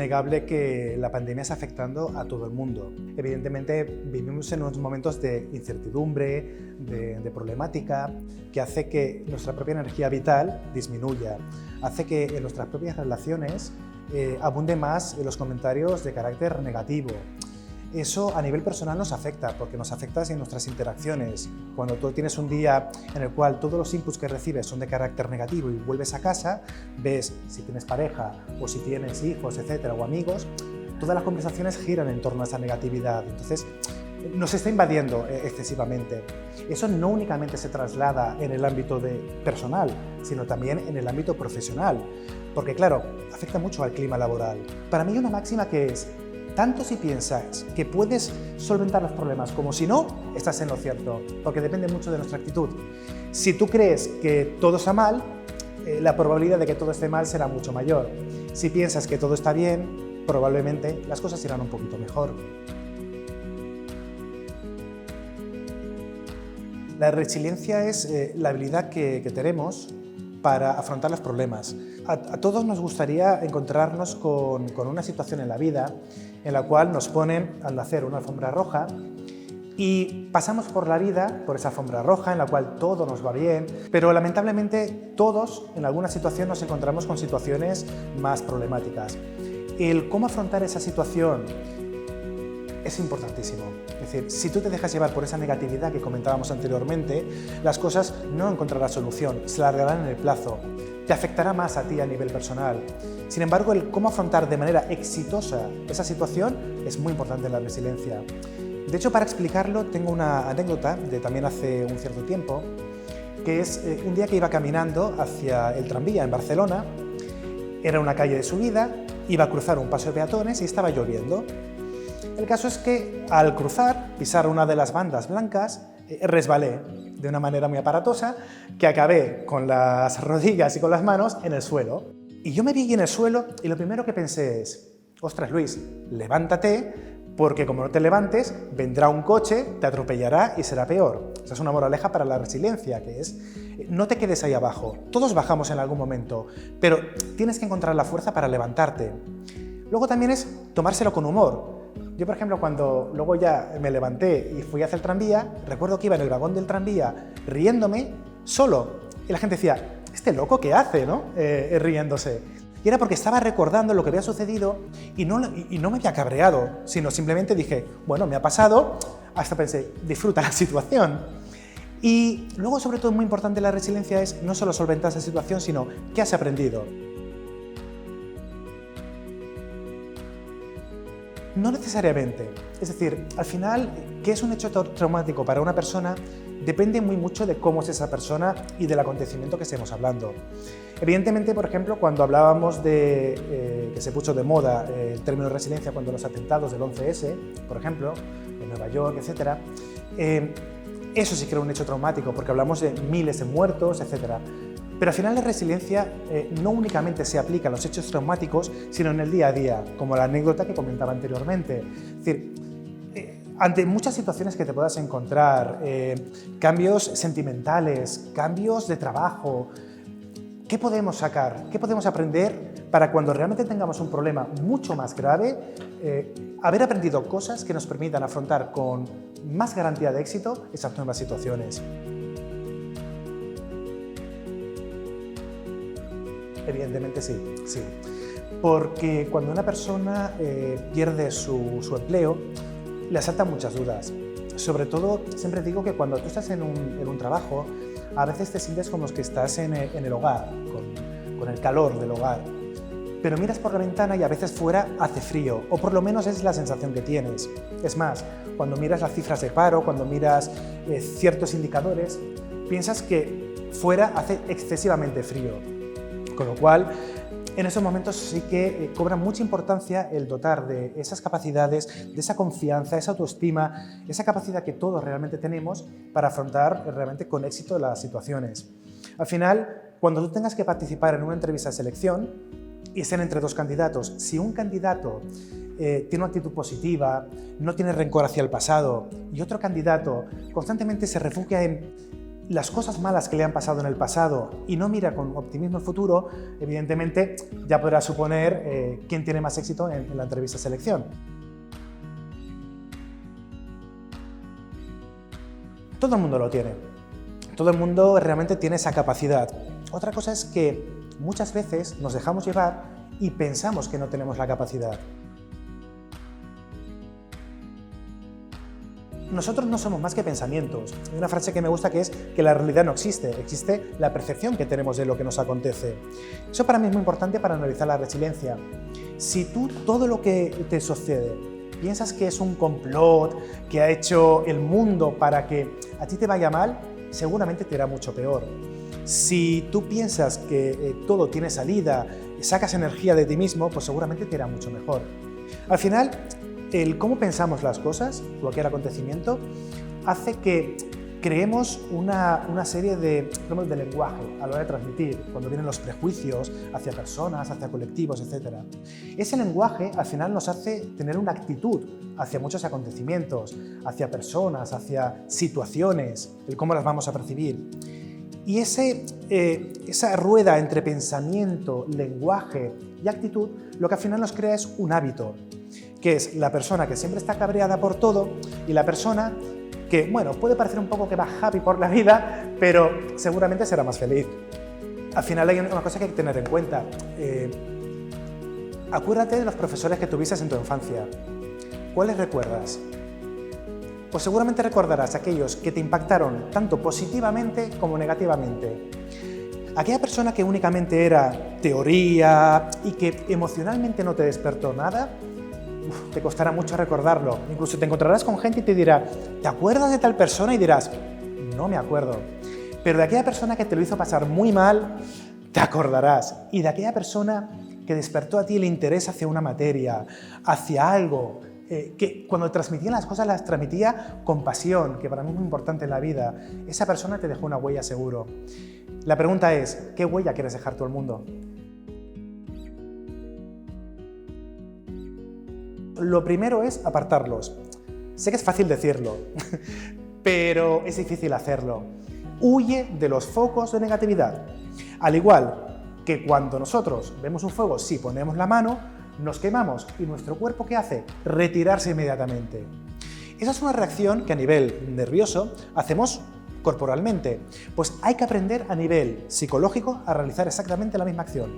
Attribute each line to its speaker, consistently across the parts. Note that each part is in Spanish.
Speaker 1: innegable que la pandemia está afectando a todo el mundo. Evidentemente vivimos en unos momentos de incertidumbre, de problemática, que hace que nuestra propia energía vital disminuya, hace que en nuestras propias relaciones abunde más los comentarios de carácter negativo. Eso a nivel personal nos afecta, porque nos afecta en nuestras interacciones. Cuando tú tienes un día en el cual todos los inputs que recibes son de carácter negativo y vuelves a casa, ves si tienes pareja o si tienes hijos, etcétera, o amigos, todas las conversaciones giran en torno a esa negatividad. Entonces, nos está invadiendo excesivamente. Eso no únicamente se traslada en el ámbito personal, sino también en el ámbito profesional, porque claro, afecta mucho al clima laboral. Para mí hay una máxima que es: tanto si piensas que puedes solventar los problemas como si no, estás en lo cierto, porque depende mucho de nuestra actitud. Si tú crees que todo está mal, la probabilidad de que todo esté mal será mucho mayor. Si piensas que todo está bien, probablemente las cosas irán un poquito mejor. La resiliencia es la habilidad que tenemos para afrontar los problemas. A todos nos gustaría encontrarnos con una situación en la vida en la cual nos ponen al nacer una alfombra roja y pasamos por la vida, por esa alfombra roja en la cual todo nos va bien, pero lamentablemente todos en alguna situación nos encontramos con situaciones más problemáticas. El cómo afrontar esa situación es importantísimo. Es decir, si tú te dejas llevar por esa negatividad que comentábamos anteriormente, las cosas no encontrarán solución, se alargarán en el plazo, te afectará más a ti a nivel personal. Sin embargo, el cómo afrontar de manera exitosa esa situación es muy importante en la resiliencia. De hecho, para explicarlo, tengo una anécdota de también hace un cierto tiempo, que es un día que iba caminando hacia el tranvía en Barcelona, era una calle de subida, iba a cruzar un paso de peatones y estaba lloviendo. El caso es que al cruzar, pisar una de las bandas blancas, resbalé de una manera muy aparatosa, que acabé con las rodillas y con las manos en el suelo. Y yo me vi en el suelo y lo primero que pensé es: ostras, Luis, levántate, porque como no te levantes, vendrá un coche, te atropellará y será peor. Esa es una moraleja para la resiliencia, que es: no te quedes ahí abajo. Todos bajamos en algún momento, pero tienes que encontrar la fuerza para levantarte. Luego también es tomárselo con humor. Yo, por ejemplo, cuando luego ya me levanté y fui hacia el tranvía, recuerdo que iba en el vagón del tranvía riéndome solo. Y la gente decía: ¿este loco qué hace, no? Riéndose. Y era porque estaba recordando lo que había sucedido y no me había cabreado, sino simplemente dije: bueno, me ha pasado, hasta pensé, disfruta la situación. Y luego, sobre todo, muy importante la resiliencia es no solo solventar esa situación, sino ¿qué has aprendido? No necesariamente. Es decir, al final, qué es un hecho traumático para una persona depende muy mucho de cómo es esa persona y del acontecimiento que estemos hablando. Evidentemente, por ejemplo, cuando hablábamos de que se puso de moda el término resiliencia cuando los atentados del 11S, por ejemplo, en Nueva York, etc., eso sí que era un hecho traumático porque hablamos de miles de muertos, etc. Pero al final la resiliencia no únicamente se aplica a los hechos traumáticos, sino en el día a día, como la anécdota que comentaba anteriormente. Es decir, ante muchas situaciones que te puedas encontrar, cambios sentimentales, cambios de trabajo, ¿qué podemos sacar? ¿Qué podemos aprender para cuando realmente tengamos un problema mucho más grave, haber aprendido cosas que nos permitan afrontar con más garantía de éxito esas nuevas situaciones? Evidentemente sí. Porque cuando una persona pierde su empleo, le asaltan muchas dudas. Sobre todo, siempre digo que cuando tú estás en un trabajo, a veces te sientes como que estás en el hogar, con el calor del hogar. Pero miras por la ventana y a veces fuera hace frío, o por lo menos es la sensación que tienes. Es más, cuando miras las cifras de paro, cuando miras ciertos indicadores, piensas que fuera hace excesivamente frío. Con lo cual, en esos momentos sí que cobra mucha importancia el dotar de esas capacidades, de esa confianza, esa autoestima, esa capacidad que todos realmente tenemos para afrontar realmente con éxito las situaciones. Al final, cuando tú tengas que participar en una entrevista de selección y estén entre dos candidatos, si un candidato tiene una actitud positiva, no tiene rencor hacia el pasado y otro candidato constantemente se refugia en las cosas malas que le han pasado en el pasado y no mira con optimismo el futuro, evidentemente ya podrá suponer quién tiene más éxito en la entrevista de selección. Todo el mundo lo tiene. Todo el mundo realmente tiene esa capacidad. Otra cosa es que muchas veces nos dejamos llevar y pensamos que no tenemos la capacidad. Nosotros no somos más que pensamientos. Hay una frase que me gusta que es que la realidad no existe, existe la percepción que tenemos de lo que nos acontece. Eso para mí es muy importante para analizar la resiliencia. Si tú todo lo que te sucede piensas que es un complot que ha hecho el mundo para que a ti te vaya mal, seguramente te irá mucho peor. Si tú piensas que todo tiene salida, sacas energía de ti mismo, pues seguramente te irá mucho mejor. Al final, el cómo pensamos las cosas, cualquier acontecimiento, hace que creemos una serie de lenguaje a la hora de transmitir, cuando vienen los prejuicios hacia personas, hacia colectivos, etc. Ese lenguaje al final nos hace tener una actitud hacia muchos acontecimientos, hacia personas, hacia situaciones, el cómo las vamos a percibir. Y esa rueda entre pensamiento, lenguaje y actitud, lo que al final nos crea es un hábito, que es la persona que siempre está cabreada por todo y la persona que, bueno, puede parecer un poco que va happy por la vida, pero seguramente será más feliz. Al final hay una cosa que hay que tener en cuenta. Acuérdate de los profesores que tuviste en tu infancia. ¿Cuáles recuerdas? Pues seguramente recordarás aquellos que te impactaron tanto positivamente como negativamente. Aquella persona que únicamente era teoría y que emocionalmente no te despertó nada, te costará mucho recordarlo. Incluso te encontrarás con gente y te dirá, ¿te acuerdas de tal persona? Y dirás, no me acuerdo. Pero de aquella persona que te lo hizo pasar muy mal, te acordarás. Y de aquella persona que despertó a ti el interés hacia una materia, hacia algo, que cuando transmitía las cosas las transmitía con pasión, que para mí es muy importante en la vida. Esa persona te dejó una huella seguro. La pregunta es, ¿qué huella quieres dejar tú al mundo? Lo primero es apartarlos. Sé que es fácil decirlo, pero es difícil hacerlo. Huye de los focos de negatividad. Al igual que cuando nosotros vemos un fuego, si ponemos la mano, nos quemamos y nuestro cuerpo ¿qué hace? Retirarse inmediatamente. Esa es una reacción que a nivel nervioso hacemos corporalmente. Pues hay que aprender a nivel psicológico a realizar exactamente la misma acción.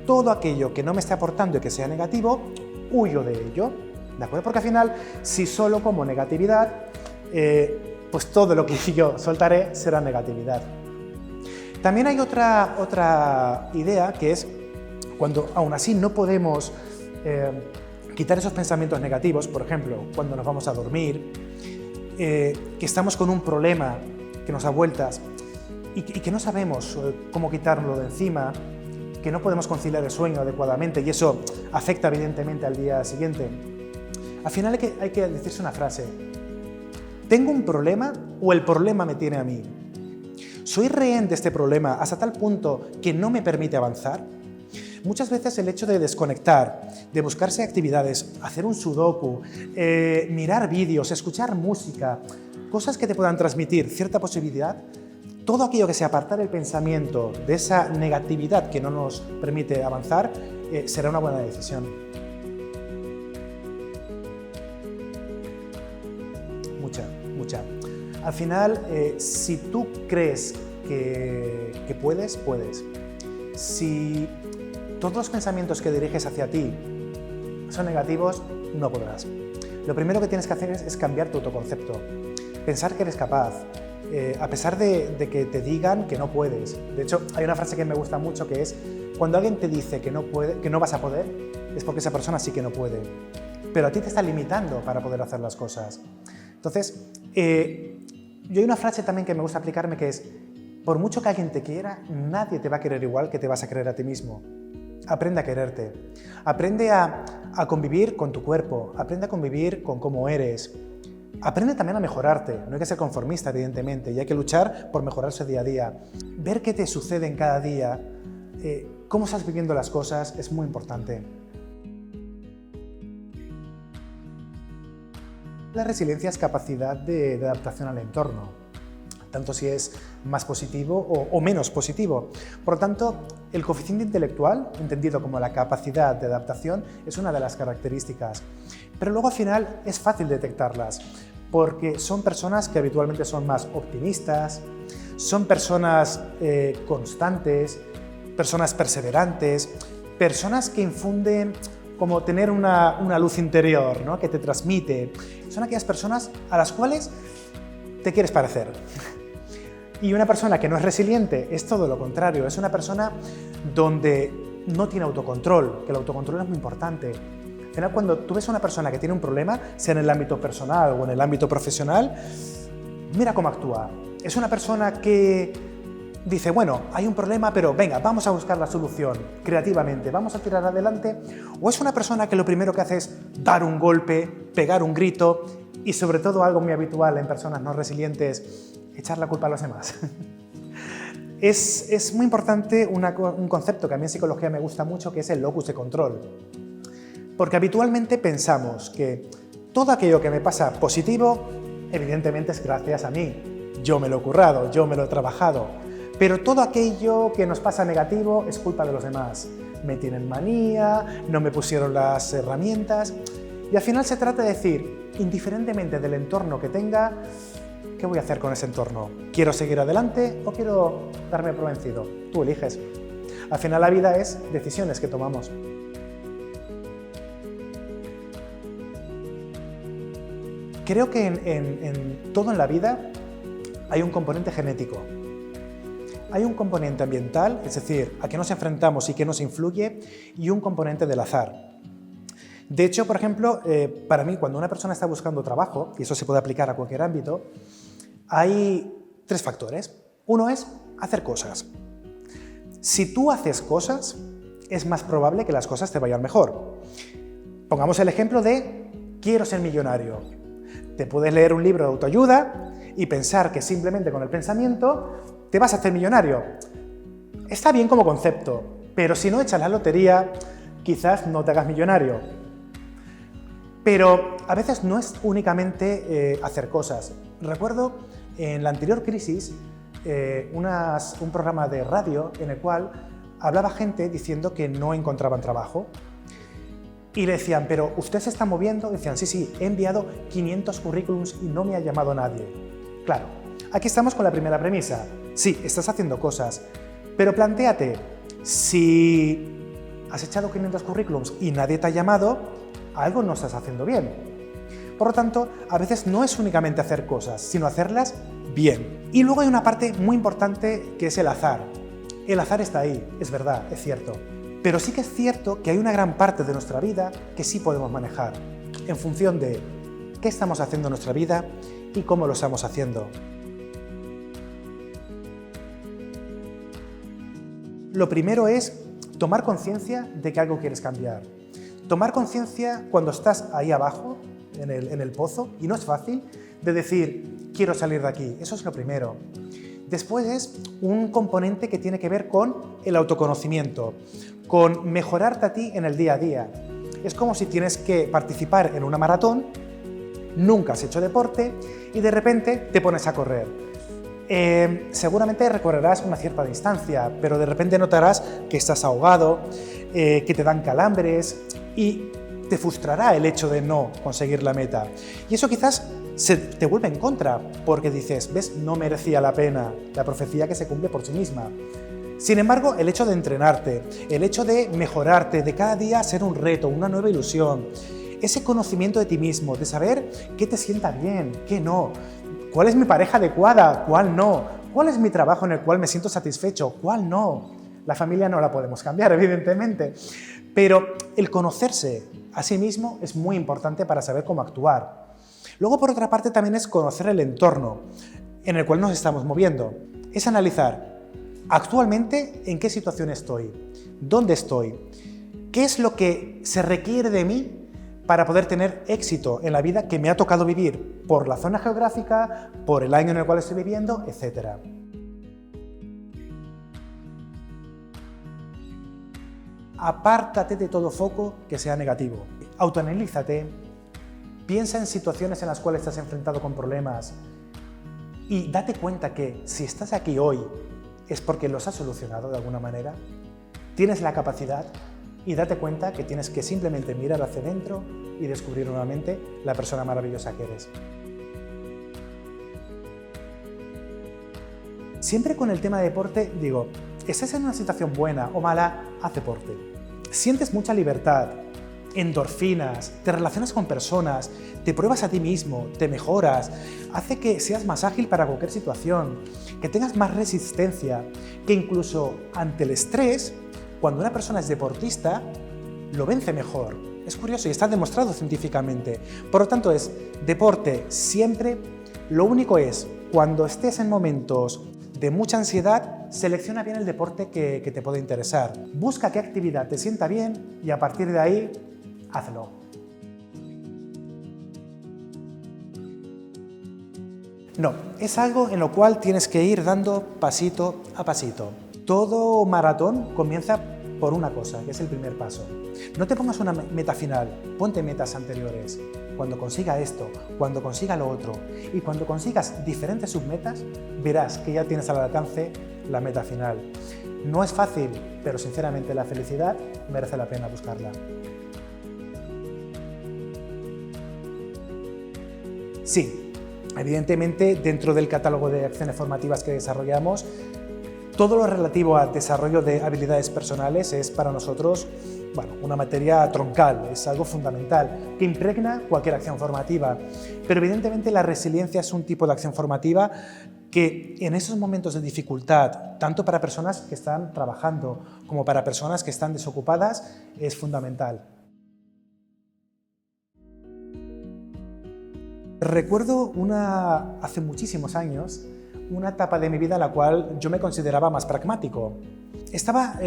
Speaker 1: Todo aquello que no me esté aportando y que sea negativo, huyo de ello, ¿de acuerdo? Porque al final, si solo como negatividad, pues todo lo que yo soltaré será negatividad. También hay otra idea que es cuando aún así no podemos quitar esos pensamientos negativos, por ejemplo, cuando nos vamos a dormir, que estamos con un problema que nos da vueltas y que no sabemos cómo quitarlo de encima, que no podemos conciliar el sueño adecuadamente y eso afecta evidentemente al día siguiente. Al final hay que decirse una frase. ¿Tengo un problema o el problema me tiene a mí? ¿Soy rehén de este problema hasta tal punto que no me permite avanzar? Muchas veces el hecho de desconectar, de buscarse actividades, hacer un sudoku, mirar vídeos, escuchar música, cosas que te puedan transmitir cierta posibilidad, todo aquello que sea apartar el pensamiento de esa negatividad que no nos permite avanzar, será una buena decisión. Mucha. Al final, si tú crees que puedes, puedes. Si todos los pensamientos que diriges hacia ti son negativos, no podrás. Lo primero que tienes que hacer es cambiar tu autoconcepto, pensar que eres capaz, a pesar de que te digan que no puedes. De hecho, hay una frase que me gusta mucho que es cuando alguien te dice que no vas a poder, es porque esa persona sí que no puede. Pero a ti te está limitando para poder hacer las cosas. Entonces, yo hay una frase también que me gusta aplicarme que es por mucho que alguien te quiera, nadie te va a querer igual que te vas a querer a ti mismo. Aprende a quererte. Aprende a convivir con tu cuerpo. Aprende a convivir con cómo eres. Aprende también a mejorarte, no hay que ser conformista evidentemente y hay que luchar por mejorarse día a día. Ver qué te sucede en cada día, cómo estás viviendo las cosas es muy importante. La resiliencia es capacidad de adaptación al entorno. tanto si es más positivo o menos positivo. Por lo tanto, el coeficiente intelectual, entendido como la capacidad de adaptación, es una de las características. Pero luego al final es fácil detectarlas, porque son personas que habitualmente son más optimistas, son personas constantes, personas perseverantes, personas que infunden como tener una luz interior, ¿no?, que te transmite. Son aquellas personas a las cuales te quieres parecer. Y una persona que no es resiliente es todo lo contrario, es una persona donde no tiene autocontrol, que el autocontrol es muy importante. Al final, cuando tú ves a una persona que tiene un problema, sea en el ámbito personal o en el ámbito profesional, mira cómo actúa. Es una persona que dice, bueno, hay un problema, pero venga, vamos a buscar la solución creativamente, vamos a tirar adelante. O es una persona que lo primero que hace es dar un golpe, pegar un grito y sobre todo algo muy habitual en personas no resilientes, echar la culpa a los demás. Es muy importante un concepto que a mí en psicología me gusta mucho, que es el locus de control. Porque habitualmente pensamos que todo aquello que me pasa positivo, evidentemente es gracias a mí. Yo me lo he currado, yo me lo he trabajado. Pero todo aquello que nos pasa negativo es culpa de los demás. Me tienen manía, no me pusieron las herramientas. Y al final se trata de decir, indiferentemente del entorno que tenga, ¿qué voy a hacer con ese entorno? ¿Quiero seguir adelante o quiero darme por vencido? Tú eliges. Al final la vida es decisiones que tomamos. Creo que en todo en la vida hay un componente genético. Hay un componente ambiental, es decir, a qué nos enfrentamos y qué nos influye, y un componente del azar. De hecho, por ejemplo, para mí, cuando una persona está buscando trabajo, y eso se puede aplicar a cualquier ámbito, hay tres factores. Uno es hacer cosas. Si tú haces cosas, es más probable que las cosas te vayan mejor. Pongamos el ejemplo de quiero ser millonario. Te puedes leer un libro de autoayuda y pensar que simplemente con el pensamiento te vas a hacer millonario. Está bien como concepto, pero si no echas la lotería, quizás no te hagas millonario. Pero a veces no es únicamente hacer cosas. Recuerdo en la anterior crisis un programa de radio en el cual hablaba gente diciendo que no encontraban trabajo. Y le decían, pero ¿usted se está moviendo? Y decían, sí, he enviado 500 currículums y no me ha llamado nadie. Claro, aquí estamos con la primera premisa. Sí, estás haciendo cosas, pero plantéate, si has echado 500 currículums y nadie te ha llamado, algo no estás haciendo bien. Por lo tanto, a veces no es únicamente hacer cosas, sino hacerlas bien. Y luego hay una parte muy importante que es el azar. El azar está ahí, es verdad, es cierto. Pero sí que es cierto que hay una gran parte de nuestra vida que sí podemos manejar, en función de qué estamos haciendo en nuestra vida y cómo lo estamos haciendo. Lo primero es tomar conciencia de que algo quieres cambiar. Tomar conciencia cuando estás ahí abajo, en el pozo, y no es fácil, de decir, quiero salir de aquí. Eso es lo primero. Después es un componente que tiene que ver con el autoconocimiento, con mejorarte a ti en el día a día. Es como si tienes que participar en una maratón, nunca has hecho deporte y de repente te pones a correr. Seguramente recorrerás una cierta distancia, pero de repente notarás que estás ahogado, que te dan calambres y te frustrará el hecho de no conseguir la meta. Y eso quizás se te vuelve en contra, porque dices, ¿ves? No merecía la pena, la profecía que se cumple por sí misma. Sin embargo, el hecho de entrenarte, el hecho de mejorarte, de cada día ser un reto, una nueva ilusión, ese conocimiento de ti mismo, de saber qué te sienta bien, qué no, cuál es mi pareja adecuada, cuál no, cuál es mi trabajo en el cual me siento satisfecho, cuál no. La familia no la podemos cambiar, evidentemente, pero el conocerse a sí mismo es muy importante para saber cómo actuar. Luego, por otra parte, también es conocer el entorno en el cual nos estamos moviendo. Es analizar actualmente en qué situación estoy, dónde estoy, qué es lo que se requiere de mí para poder tener éxito en la vida que me ha tocado vivir por la zona geográfica, por el año en el cual estoy viviendo, etc. Apártate de todo foco que sea negativo. Autoanalízate, piensa en situaciones en las cuales estás enfrentado con problemas Y date cuenta que si estás aquí hoy es porque los has solucionado de alguna manera, tienes la capacidad y date cuenta que tienes que simplemente mirar hacia adentro y descubrir nuevamente la persona maravillosa que eres. Siempre con el tema de deporte digo, estés en una situación buena o mala, haz deporte. Sientes mucha libertad, endorfinas, te relacionas con personas, te pruebas a ti mismo, te mejoras, hace que seas más ágil para cualquier situación, que tengas más resistencia, que incluso ante el estrés, cuando una persona es deportista, lo vence mejor. Es curioso y está demostrado científicamente. Por lo tanto, es deporte siempre. Lo único es, cuando estés en momentos de mucha ansiedad, selecciona bien el deporte que te puede interesar. Busca qué actividad te sienta bien y a partir de ahí, hazlo. No, es algo en lo cual tienes que ir dando pasito a pasito. Todo maratón comienza por una cosa, que es el primer paso. No te pongas una meta final, ponte metas anteriores. Cuando consiga esto, cuando consiga lo otro y cuando consigas diferentes submetas, verás que ya tienes al alcance la meta final. No es fácil, pero sinceramente la felicidad merece la pena buscarla. Sí, evidentemente dentro del catálogo de acciones formativas que desarrollamos, todo lo relativo al desarrollo de habilidades personales es para nosotros una materia troncal, es algo fundamental, que impregna cualquier acción formativa. Pero evidentemente la resiliencia es un tipo de acción formativa que en esos momentos de dificultad, tanto para personas que están trabajando como para personas que están desocupadas, es fundamental. Recuerdo hace muchísimos años, una etapa de mi vida en la cual yo me consideraba más pragmático. Estaba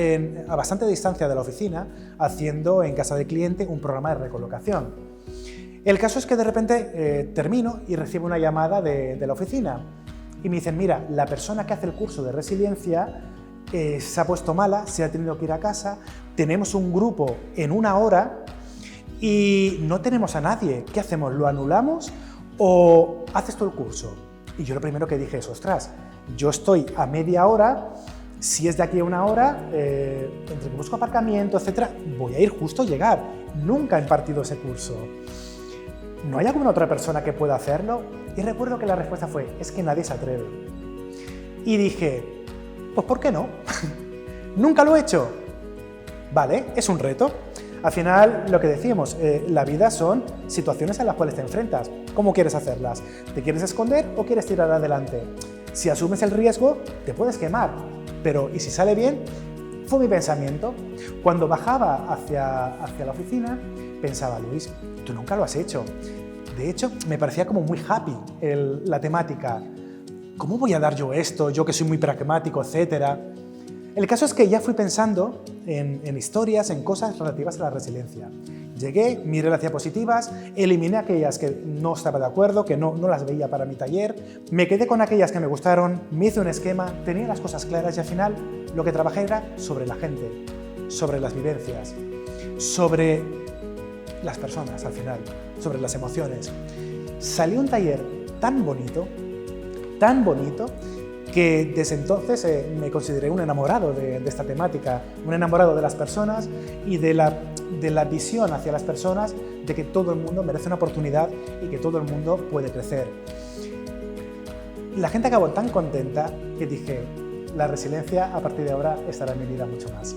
Speaker 1: a bastante distancia de la oficina haciendo en casa de cliente un programa de recolocación. El caso es que de repente termino y recibo una llamada de la oficina y me dicen, mira, la persona que hace el curso de resiliencia se ha puesto mala, se ha tenido que ir a casa, tenemos un grupo en 1 hora y no tenemos a nadie. ¿Qué hacemos? ¿Lo anulamos o haces tú el curso? Y yo lo primero que dije es, ostras, yo estoy a media hora, si es de aquí a 1 hora, entre que busco aparcamiento, etcétera, voy a ir justo a llegar. Nunca he impartido ese curso. ¿No hay alguna otra persona que pueda hacerlo? Y recuerdo que la respuesta fue, es que nadie se atreve. Y dije, pues ¿por qué no? Nunca lo he hecho. Vale, es un reto. Al final, lo que decíamos, la vida son situaciones a las cuales te enfrentas. ¿Cómo quieres hacerlas? ¿Te quieres esconder o quieres tirar adelante? Si asumes el riesgo, te puedes quemar. Pero, ¿y si sale bien? Fue mi pensamiento. Cuando bajaba hacia la oficina, pensaba, Luis, tú nunca lo has hecho. De hecho, me parecía como muy happy la temática. ¿Cómo voy a dar yo esto? Yo que soy muy pragmático, etcétera. El caso es que ya fui pensando en historias, en cosas relativas a la resiliencia. Llegué, miré las diapositivas, eliminé aquellas que no estaba de acuerdo, que no las veía para mi taller, me quedé con aquellas que me gustaron, me hice un esquema, tenía las cosas claras y al final lo que trabajé era sobre la gente, sobre las vivencias, sobre las personas al final, sobre las emociones. Salió un taller tan bonito, que desde entonces me consideré un enamorado de esta temática, un enamorado de las personas y de la visión hacia las personas de que todo el mundo merece una oportunidad y que todo el mundo puede crecer. La gente acabó tan contenta que dije, la resiliencia a partir de ahora estará en mi vida mucho más.